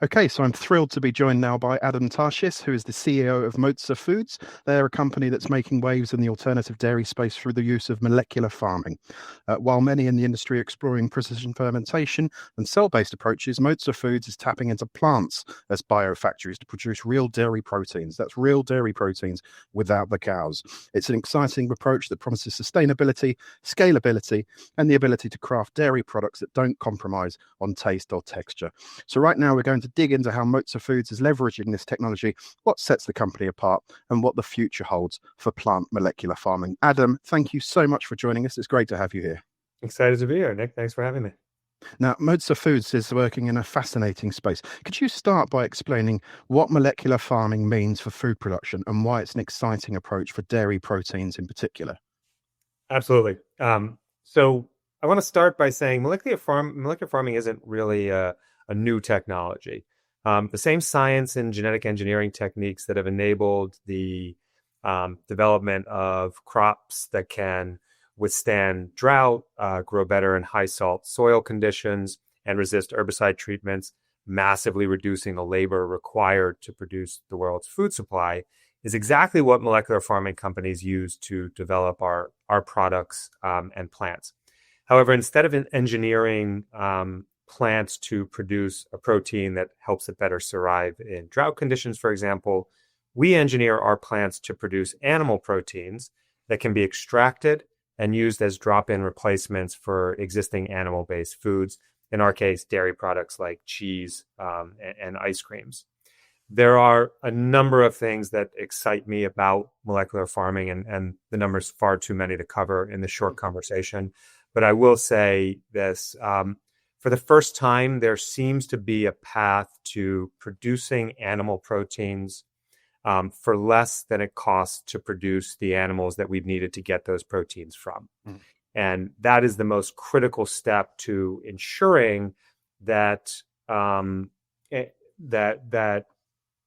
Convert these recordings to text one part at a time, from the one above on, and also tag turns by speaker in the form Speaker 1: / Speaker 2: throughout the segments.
Speaker 1: Okay, so I'm thrilled to be joined now by Adam Tarshis, who is the CEO of Mozza Foods. They're a company that's making waves in the alternative dairy space through the use of molecular farming. While many in the industry are exploring precision fermentation and cell-based approaches, Mozza Foods is tapping into plants as biofactories to produce real dairy proteins. That's real dairy proteins without the cows. It's an exciting approach that promises sustainability, scalability, and the ability to craft dairy products that don't compromise on taste or texture. So right now we're going to dig into how Mozza Foods is leveraging this technology, what sets the company apart, and what the future holds for plant molecular farming. Adam, thank you so much for joining us. It's great to have you here.
Speaker 2: Excited to be here, Nick. Thanks for having me.
Speaker 1: Now, Mozza Foods is working in a fascinating space. Could you start by explaining what molecular farming means for food production and why it's an exciting approach for dairy proteins in particular?
Speaker 2: Absolutely. So I want to start by saying molecular farming isn't really a new technology. The same science and genetic engineering techniques that have enabled the development of crops that can withstand drought, grow better in high salt soil conditions, and resist herbicide treatments, massively reducing the labor required to produce the world's food supply, is exactly what molecular farming companies use to develop our products and plants. However, instead of engineering plants to produce a protein that helps it better survive in drought conditions, for example, we engineer our plants to produce animal proteins that can be extracted and used as drop-in replacements for existing animal-based foods, in our case, dairy products like cheese and ice creams. There are a number of things that excite me about molecular farming, and the number's far too many to cover in this short conversation. But I will say this, for the first time, there seems to be a path to producing animal proteins for less than it costs to produce the animals that we've needed to get those proteins from. Mm. And that is the most critical step to ensuring that that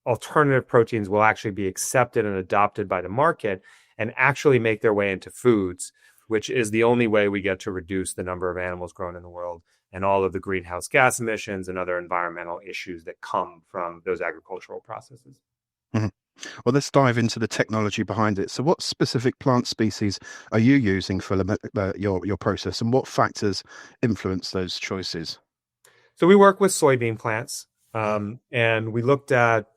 Speaker 2: alternative proteins will actually be accepted and adopted by the market and actually make their way into foods, which is the only way we get to reduce the number of animals grown in the world and all of the greenhouse gas emissions and other environmental issues that come from those agricultural processes.
Speaker 1: Mm-hmm. Well, let's dive into the technology behind it. So what specific plant species are you using for your process, and what factors influence those choices?
Speaker 2: So we work with soybean plants, and we looked at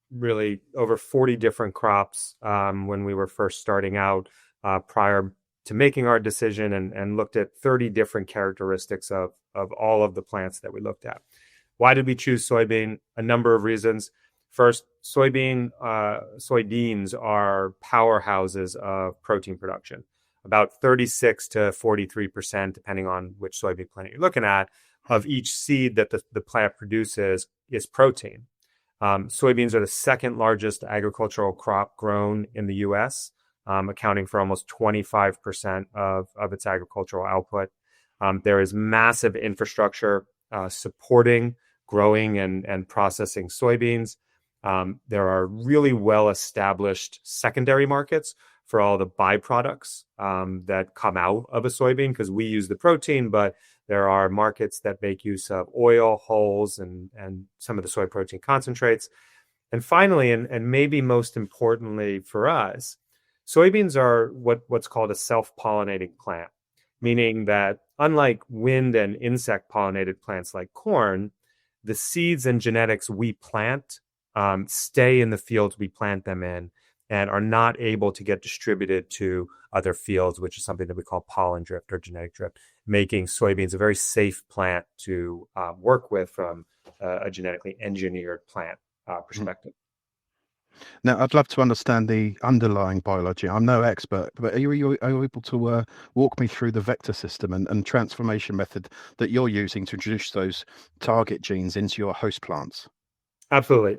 Speaker 2: really over 40 different crops when we were first starting out prior to making our decision, and looked at 30 different characteristics of all of the plants that we looked at. Why did we choose soybean? A number of reasons. First, soybeans are powerhouses of protein production. About 36 to 43%, depending on which soybean plant you're looking at, of each seed that the plant produces is protein. Soybeans are the second largest agricultural crop grown in the U.S., accounting for almost 25% of its agricultural output. There is massive infrastructure supporting growing and processing soybeans. There are really well-established secondary markets for all the byproducts that come out of a soybean, because we use the protein, but there are markets that make use of oil, hulls, and some of the soy protein concentrates. And finally, and maybe most importantly for us, soybeans are what's called a self-pollinating plant, meaning that unlike wind and insect-pollinated plants like corn, the seeds and genetics we plant stay in the fields we plant them in and are not able to get distributed to other fields, which is something that we call pollen drift or genetic drift, making soybeans a very safe plant to work with from a genetically engineered plant perspective.
Speaker 1: Now, I'd love to understand the underlying biology. I'm no expert, but are you able to walk me through the vector system and transformation method that you're using to introduce those target genes into your host plants?
Speaker 2: Absolutely.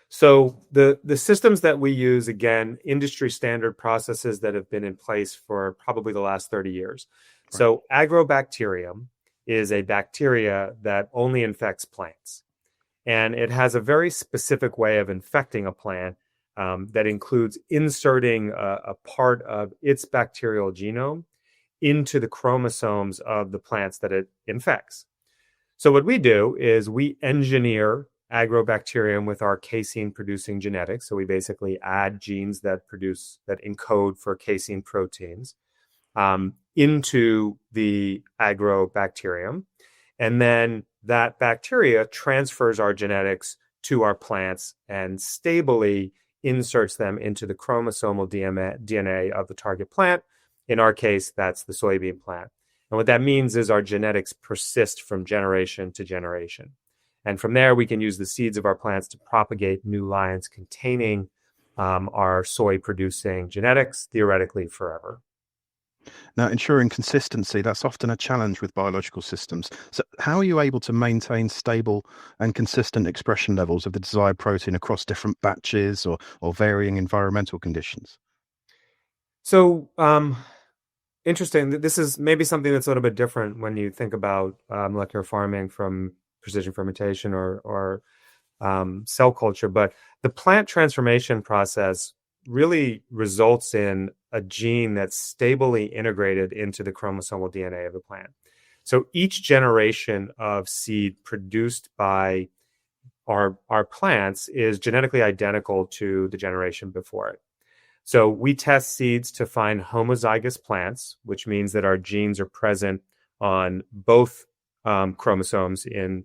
Speaker 2: So the systems that we use, again, industry standard processes that have been in place for probably the last 30 years. Right. So agrobacterium is a bacteria that only infects plants. And it has a very specific way of infecting a plant that includes inserting a part of its bacterial genome into the chromosomes of the plants that it infects. So what we do is we engineer agrobacterium with our casein-producing genetics. So we basically add genes that encode for casein proteins into the agrobacterium. And then that bacteria transfers our genetics to our plants and stably inserts them into the chromosomal DNA of the target plant. In our case, that's the soybean plant. And what that means is our genetics persist from generation to generation. And from there, we can use the seeds of our plants to propagate new lines containing our soy producing genetics, theoretically forever.
Speaker 1: Now, ensuring consistency, that's often a challenge with biological systems. So, how are you able to maintain stable and consistent expression levels of the desired protein across different batches or varying environmental conditions?
Speaker 2: So, interesting. This is maybe something that's a little bit different when you think about molecular farming from precision fermentation or cell culture. But the plant transformation process really results in a gene that's stably integrated into the chromosomal DNA of the plant. So each generation of seed produced by our plants is genetically identical to the generation before it. So we test seeds to find homozygous plants, which means that our genes are present on both chromosomes in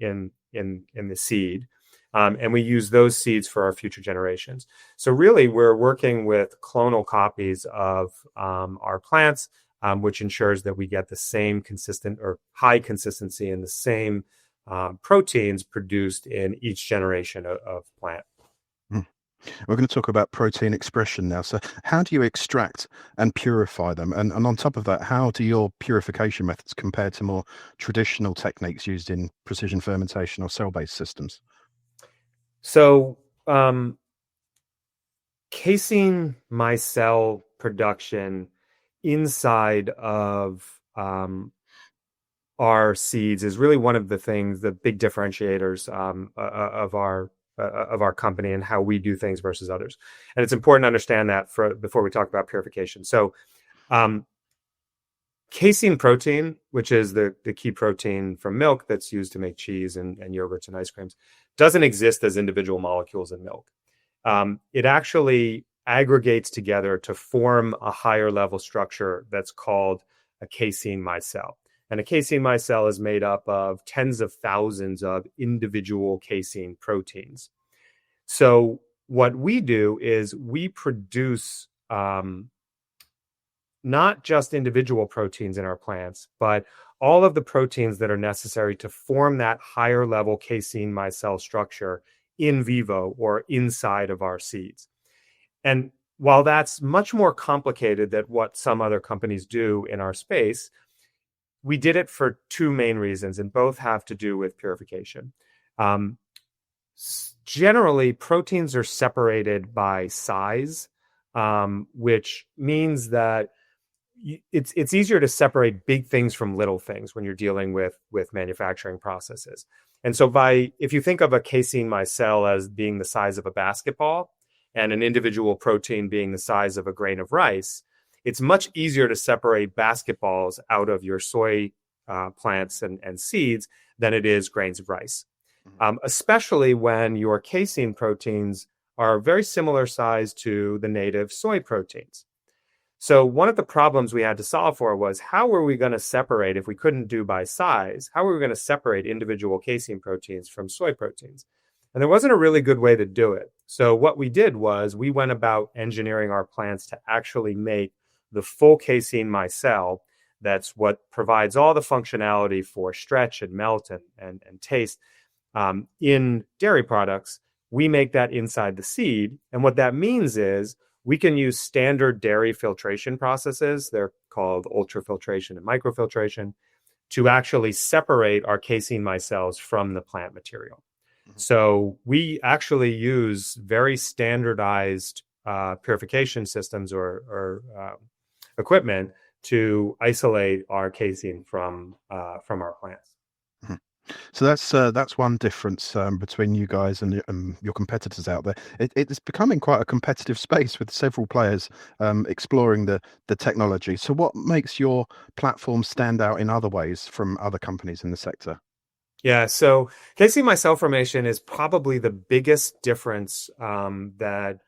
Speaker 2: the seed. And we use those seeds for our future generations. So really, we're working with clonal copies of our plants, which ensures that we get the same consistent or high consistency and the same proteins produced in each generation of plant.
Speaker 1: Mm. We're going to talk about protein expression now. So, how do you extract and purify them? And on top of that, how do your purification methods compare to more traditional techniques used in precision fermentation or cell-based systems?
Speaker 2: So, casein micelle production inside of our seeds is really one of the things, the big differentiators of our company and how we do things versus others. And it's important to understand that before we talk about purification. So, casein protein, which is the key protein from milk that's used to make cheese and yogurts and ice creams, doesn't exist as individual molecules in milk. It actually aggregates together to form a higher level structure that's called a casein micelle. And a casein micelle is made up of tens of thousands of individual casein proteins. So what we do is we produce not just individual proteins in our plants, but all of the proteins that are necessary to form that higher level casein micelle structure in vivo or inside of our seeds. And while that's much more complicated than what some other companies do in our space, we did it for two main reasons, and both have to do with purification. Generally, proteins are separated by size, which means that it's easier to separate big things from little things when you're dealing with manufacturing processes. And so if you think of a casein micelle as being the size of a basketball and an individual protein being the size of a grain of rice, it's much easier to separate basketballs out of your soy plants and seeds than it is grains of rice, especially when your casein proteins are very similar size to the native soy proteins. So one of the problems we had to solve for was how were we going to separate, if we couldn't do by size, how were we going to separate individual casein proteins from soy proteins? And there wasn't a really good way to do it. So what we did was we went about engineering our plants to actually make the full casein micelle. That's what provides all the functionality for stretch and melt and taste in dairy products. We make that inside the seed. And what that means is we can use standard dairy filtration processes. They're called ultrafiltration and microfiltration to actually separate our casein micelles from the plant material. So we actually use very standardized purification systems or equipment to isolate our casein from our plants.
Speaker 1: So that's one difference between you guys and your competitors out there. It's becoming quite a competitive space with several players exploring the technology. So what makes your platform stand out in other ways from other companies in the sector?
Speaker 2: Yeah, so casein micelle formation is probably the biggest difference that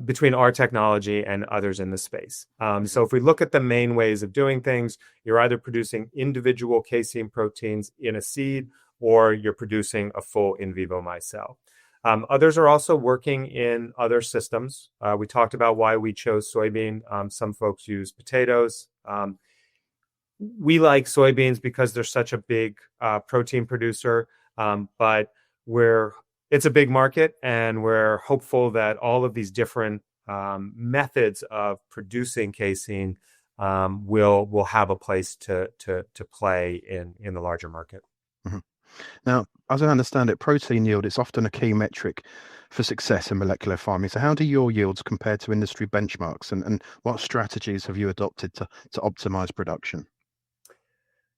Speaker 2: between our technology and others in the space. So if we look at the main ways of doing things, you're either producing individual casein proteins in a seed or you're producing a full in vivo micelle. Others are also working in other systems. We talked about why we chose soybean. Some folks use potatoes. We like soybeans because they're such a big protein producer, but we're it's a big market, and we're hopeful that all of these different methods of producing casein will have a place to play in the larger market.
Speaker 1: Mhm. Now, as I understand it, protein yield is often a key metric for success in molecular farming. So how do your yields compare to industry benchmarks, and what strategies have you adopted to optimize production?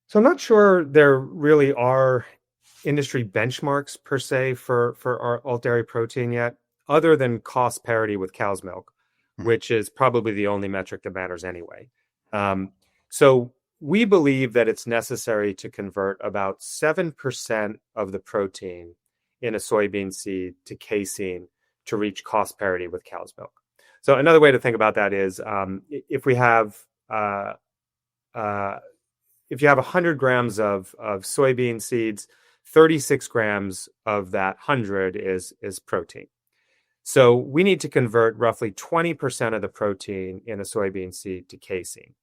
Speaker 2: So I'm not sure there really are industry benchmarks per se for our alt dairy protein yet, other than cost parity with cow's milk,
Speaker 1: Mhm.
Speaker 2: which is probably the only metric that matters anyway. Um, so we believe that it's necessary to convert about 7% of the protein in a soybean seed to casein to reach cost parity with cow's milk. So another way to think about that is uh, uh, if you have 100 grams of soybean seeds, 36 grams of that 100 is protein. So we need to convert roughly 20% of the protein in a soybean seed to casein.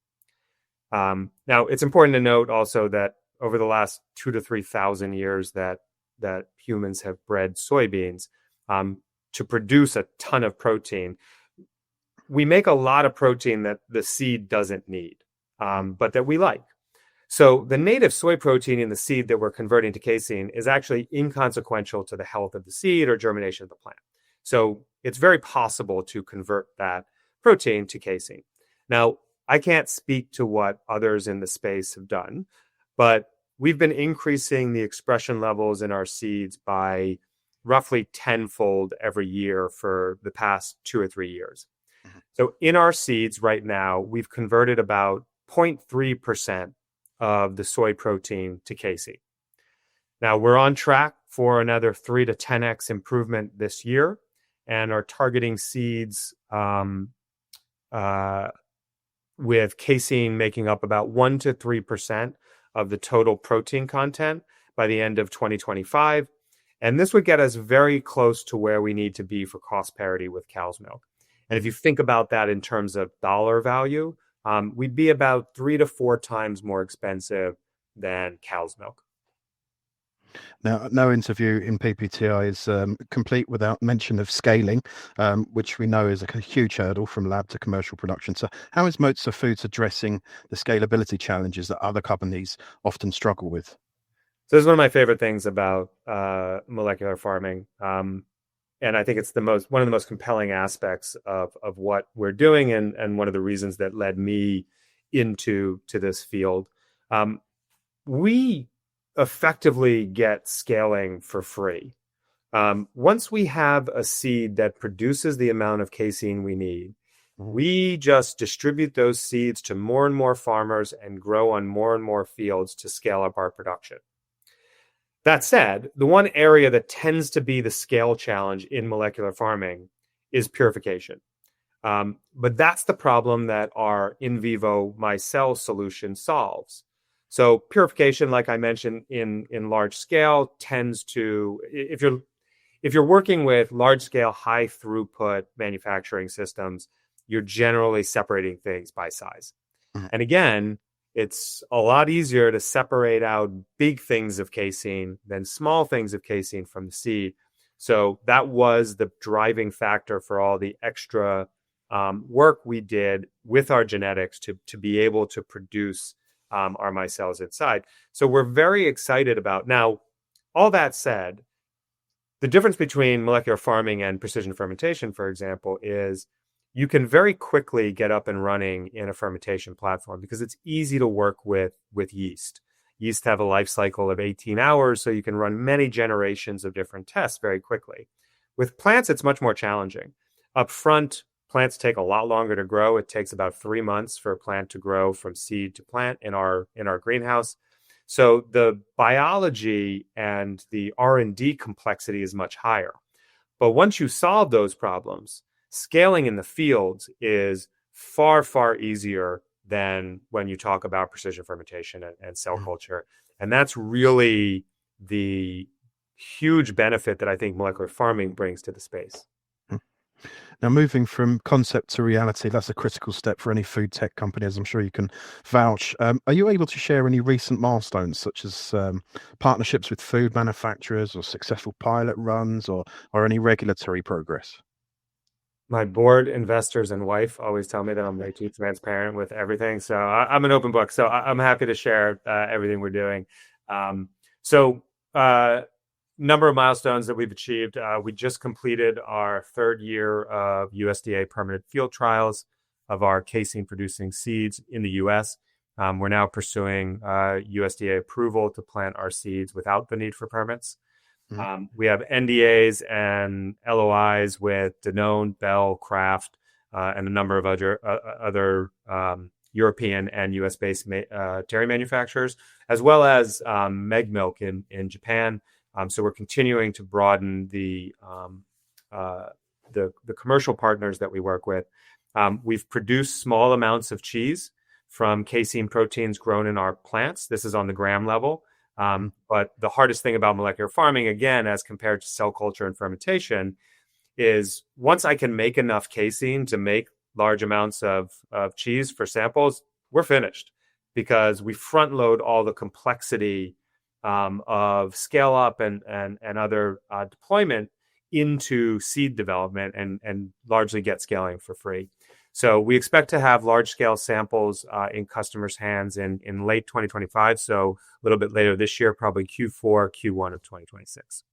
Speaker 2: Now, it's important to note also that over the last 2 to 3 thousand years that humans have bred soybeans to produce a ton of protein, we make a lot of protein that the seed doesn't need, but that we like. So the native soy protein in the seed that we're converting to casein is actually inconsequential to the health of the seed or germination of the plant. So it's very possible to convert that protein to casein. Now, I can't speak to what others in the space have done, but we've been increasing the expression levels in our seeds by roughly tenfold every year for the past 2 or 3 years. So in our seeds right now, we've converted about 0.3% of the soy protein to casein. Now we're on track for another 3 to 10x improvement this year, and are targeting seeds uh, with casein making up about 1 to 3% of the total protein content by the end of 2025. And this would get us very close to where we need to be for cost parity with cow's milk. And if you think about that in terms of dollar value, we'd be about 3 to 4 times more expensive than cow's milk.
Speaker 1: Now, no interview in PPTI is complete without mention of scaling, which we know is a huge hurdle from lab to commercial production. So, how is Mozza Foods addressing the scalability challenges that other companies often struggle with?
Speaker 2: So this is one of my favorite things about molecular farming, and I think it's one of the most compelling aspects of what we're doing, and one of the reasons that led me into this field. We effectively get scaling for free. Once we have a seed that produces the amount of casein we need, we just distribute those seeds to more and more farmers and grow on more and more fields to scale up our production. That said, the one area that tends to be the scale challenge in molecular farming is purification. But that's the problem that our in vivo micelle solution solves. So purification, like I mentioned, in large scale tends to, if you're working with large scale, high throughput manufacturing systems, you're generally separating things by size.
Speaker 1: Mhm.
Speaker 2: And again, it's a lot easier to separate out big things of casein than small things of casein from the seed. So that was the driving factor for all the extra work we did with our genetics to be able to produce our micelles inside. So we're very excited about now. All that said, the difference between molecular farming and precision fermentation, for example, is you can very quickly get up and running in a fermentation platform because it's easy to work with yeast. Yeast have a life cycle of 18 hours, so you can run many generations of different tests very quickly. With plants, it's much more challenging. Up front, plants take a lot longer to grow. It takes about 3 months for a plant to grow from seed to plant in our greenhouse. So the biology and the R&D complexity is much higher. But once you solve those problems, scaling in the fields is far, far easier than when you talk about precision fermentation and cell culture. And that's really the huge benefit that I think molecular farming brings to the space.
Speaker 1: Now, moving from concept to reality, that's a critical step for any food tech company, as I'm sure you can vouch. Are you able to share any recent milestones, such as partnerships with food manufacturers or successful pilot runs or any regulatory progress?
Speaker 2: My board, investors, and wife always tell me that I'm way too transparent with everything. So I'm an open book. So I'm happy to share everything we're doing. Um, so, number of milestones that we've achieved. We just completed our third year of USDA permanent field trials of our casein producing seeds in the US. We're now pursuing USDA approval to plant our seeds without the need for permits. We have NDAs and LOIs with Danone, Bell, Kraft, and a number of other European and US-based dairy manufacturers, as well as Meg Milk in Japan. So we're continuing to broaden the commercial partners that we work with. We've produced small amounts of cheese from casein proteins grown in our plants. This is on the gram level. But the hardest thing about molecular farming, again, as compared to cell culture and fermentation, is once I can make enough casein to make large amounts of cheese for samples, we're finished, because we front load all the complexity of scale up and other deployment into seed development and largely get scaling for free. So we expect to have large scale samples in customers' hands in late 2025. So a little bit later this year, probably Q4, Q1 of 2026.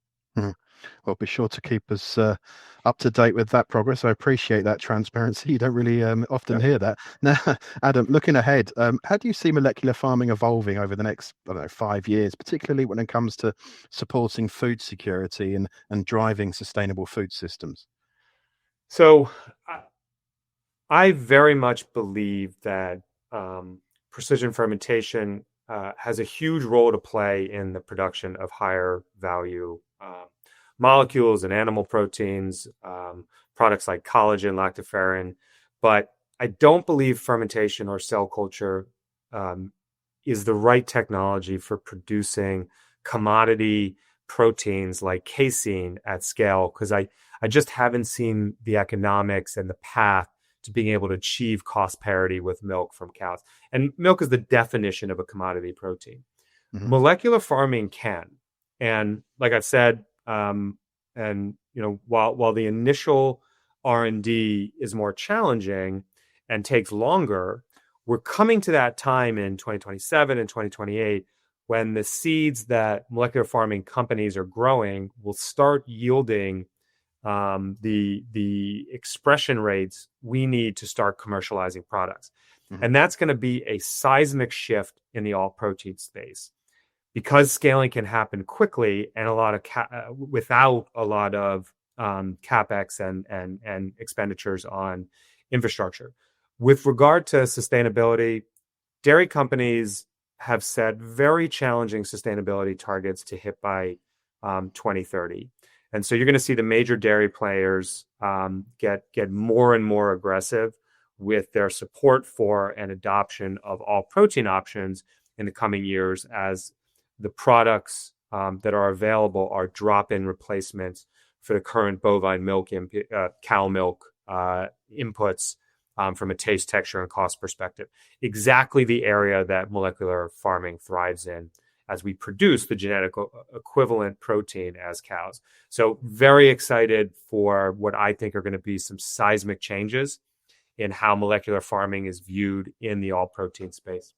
Speaker 1: Well, be sure to keep us up to date with that progress. I appreciate that transparency. You don't really often hear that. Now, Adam, looking ahead, how do you see molecular farming evolving over the next, I don't know, 5 years, particularly when it comes to supporting food security and driving sustainable food systems?
Speaker 2: So I very much believe that precision fermentation has a huge role to play in the production of higher value molecules and animal proteins, products like collagen, lactoferrin. But I don't believe fermentation or cell culture is the right technology for producing commodity proteins like casein at scale, because I just haven't seen the economics and the path to being able to achieve cost parity with milk from cows. And milk is the definition of a commodity protein. Molecular farming can. And like I've said, while the initial R&D is more challenging and takes longer, we're coming to that time in 2027 and 2028 when the seeds that molecular farming companies are growing will start yielding the expression rates we need to start commercializing products. And that's going to be a seismic shift in the all protein space, because scaling can happen quickly and without a lot of capex and expenditures on infrastructure. With regard to sustainability, dairy companies have set very challenging sustainability targets to hit by 2030. And so you're going to see the major dairy players get more and more aggressive with their support for and adoption of all protein options in the coming years, as the products that are available are drop-in replacements for the current bovine milk, cow milk inputs from a taste, texture, and cost perspective. Exactly the area that molecular farming thrives in, as we produce the genetic equivalent protein as cows. So very excited for what I think are going to be some seismic changes in how molecular farming is viewed in the all protein space.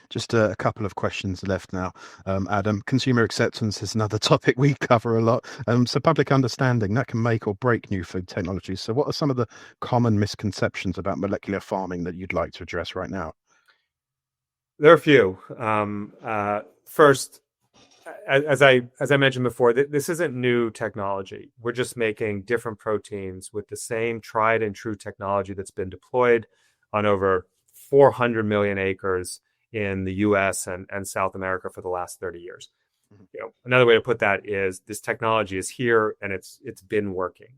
Speaker 1: Just a couple of questions left now, Adam. Consumer acceptance is another topic we cover a lot. So public understanding, that can make or break new food technologies. So what are some of the common misconceptions about molecular farming that you'd like to address right now?
Speaker 2: There are a few. First, as I mentioned before, this isn't new technology. We're just making different proteins with the same tried and true technology that's been deployed on over 400 million acres in the US and South America for the last 30 years. Another way to put that is this technology is here and it's been working.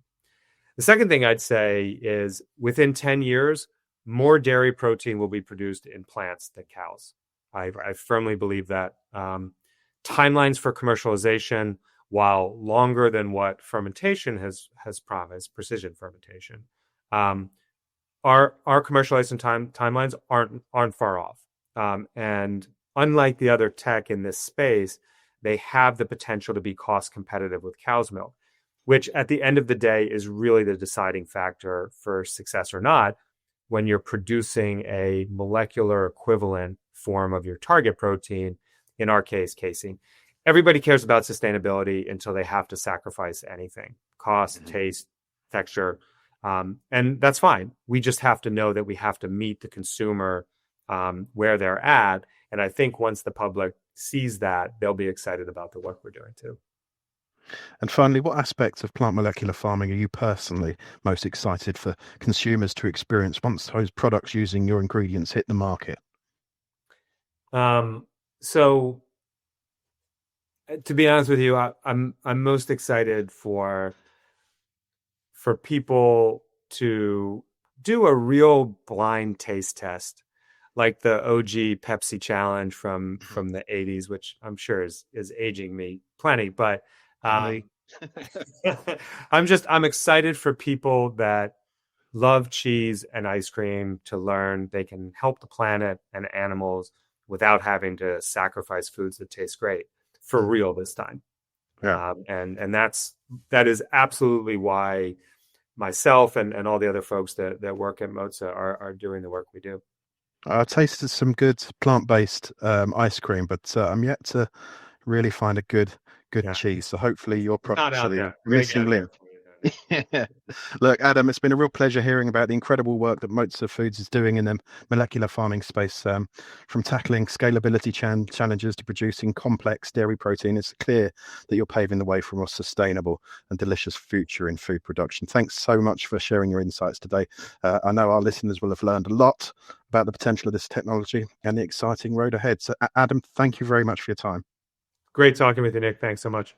Speaker 2: The second thing I'd say is within 10 years, more dairy protein will be produced in plants than cows. I firmly believe that. Timelines for commercialization, while longer than what fermentation has promised, precision fermentation, our commercialization timelines aren't far off. And unlike the other tech in this space, they have the potential to be cost competitive with cow's milk, which at the end of the day is really the deciding factor for success or not when you're producing a molecular equivalent form of your target protein, in our case, casein. Everybody cares about sustainability until they have to sacrifice anything: cost, taste, texture. And that's fine. We just have to know that we have to meet the consumer where they're at. And I think once the public sees that, they'll be excited about the work we're doing too.
Speaker 1: And finally, what aspects of plant molecular farming are you personally most excited for consumers to experience once those products using your ingredients hit the market?
Speaker 2: So to be honest with you, I'm most excited for people to do a real blind taste test, like the OG Pepsi challenge from the 80s, which I'm sure is aging me plenty. But I'm excited for people that love cheese and ice cream to learn they can help the planet and animals without having to sacrifice foods that taste great for real this time.
Speaker 1: Yeah.
Speaker 2: And that is absolutely why myself and all the other folks that work at Mozza are doing the work we do.
Speaker 1: I tasted some good plant-based ice cream, but I'm yet to really find a good cheese. So hopefully your products are the missing link. Yeah. Look, Adam, it's been a real pleasure hearing about the incredible work that Mozza Foods is doing in the molecular farming space, from tackling scalability challenges to producing complex dairy protein. It's clear that you're paving the way for a more sustainable and delicious future in food production. Thanks so much for sharing your insights today. I know our listeners will have learned a lot about the potential of this technology and the exciting road ahead. So, Adam, thank you very much for your time.
Speaker 2: Great talking with you, Nick. Thanks so much.